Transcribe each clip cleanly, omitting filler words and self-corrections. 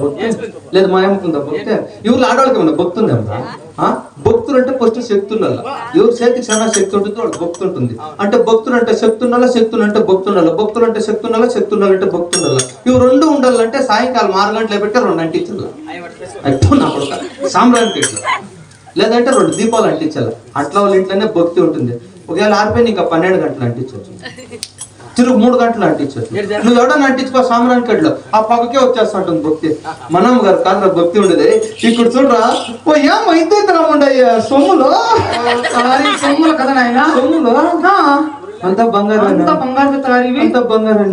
భక్తి లేదు మా అమ్మకుందా భక్తి ఎవరు ఆడవాళ్ళకి ఏమన్నా భక్తి ఉందా భక్తులు అంటే ఫస్ట్ శక్తి ఉండాలి ఎవరి చేతికి చాలా శక్తి ఉంటుంది వాళ్ళకి భక్తి ఉంటుంది అంటే భక్తులు అంటే శక్తి ఉండాలా శక్తులు అంటే భక్తి ఉండాలి భక్తులు అంటే శక్తి ఉండాలా శక్తి ఉండాలంటే భక్తి ఉండాలి ఇవి రెండు ఉండాలంటే సాయంకాలం 6 గంటలు పెట్టి 2 అంటించాలి అయితే నా కొడుక సాంబ్రానికి ఇట్లా లేదంటే 2 దీపాలు అంటించాలి అట్లా వాళ్ళ ఇంట్లోనే భక్తి ఉంటుంది ఒకవేళ ఆరిపోయి ఇంకా 12 గంటలు అంటించవచ్చు తిరుగు 3 గంటలు అంటించవచ్చు నువ్వు ఎవడన్నా అంటించుకో సాంబ్రానికి అట్లా ఆ పక్కకే వచ్చేస్తుంటుంది భక్తి మనం గారు కాదు భక్తి ఉండేది ఇక్కడ చూడరా ఓ ఏమో ఇంత ఉండయ్యా సొమ్ములో సొమ్ములు కదా నాయన సొమ్ములో అంతా బంగారం అంతా బంగారు తారి అంతా బంగారం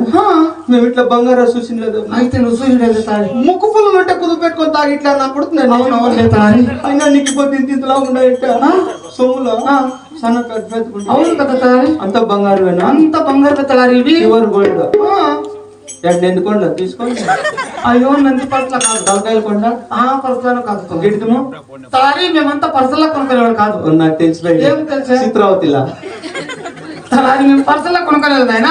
మేము ఇట్లా బంగారం చూసినలేదు అయితే నువ్వు చూసినలేదు తారి ముక్కు పుల్లలు ఉంటే కుదురు పెట్టుకొని తాగి ఇట్లా నా కొడుతున్నాను తారి అయినా నీకు పోతే ఇంతలా ఉండేట సొమ్ములో సన్న అవును కదా తారి అంత బంగారమేనా అంత బంగారు తారి ప్యూర్ గోల్డ్ ఎందుకోండి తీసుకోండి అయ్యో నంది పర్సల కాదు తలకాయలు కొండ పర్సలను కాదు గిడతము తారి మేమంతా పర్సల్లో కొనుక్కునేవాడు కాదు నాకు తెలిసి ఏం తెలుసా చిత్రావతిలా తారి మేము పర్సల్లో కొనుక్కోలేదు ఆయన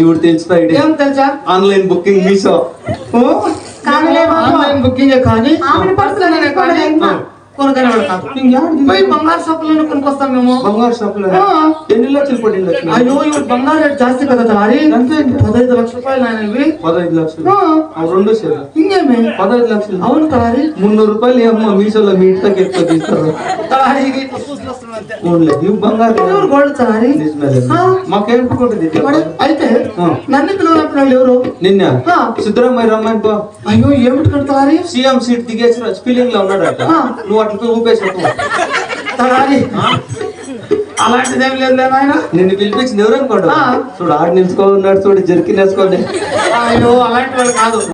ఇవి తెలిసిపోయాడు ఏం తెలుసా online booking Meesho online booking కానీ పర్సలు కొనుక్కునేవాడు కాదు పోయి బంగారు షాపులను కొనుక్కొస్తాం మేము బంగారు షాపులో ఎన్ని లక్షలు పడింది అయ్యో ఇవి బంగారు రేట్ జాస్తి కదా తారి 15 లక్షల రూపాయలు ఆయన ఇవి 15 లక్షలు రెండు సేరు ఇంకేమే 15 లక్షలు అవును తారి 300 రూపాయలు ఏమో మీషోలో మీ ఇంటికి ఎక్కువ తీస్తారు బంగారు గోల్డ్ తారి మాకేంటుకుంటుంది అయితే నన్ను పిల్లలు ఎవరు నిన్న సిద్ధరామయ్య రమ్మని పో అయ్యో ఏమిటి కడతారి సీఎం సీట్ దిగేసి ఫీలింగ్ లో ఉన్నాడట నువ్వు అట్లా ఊపేసి అలాంటిదేం లేదు ఆయన నిన్ను పిలిపించింది ఎవరు అనుకోండి చూడు ఆడి నిలుచుకో ఉన్నాడు చూడు జర్కి నేర్చుకోండి అయ్యో అలాంటి వాళ్ళు కాదు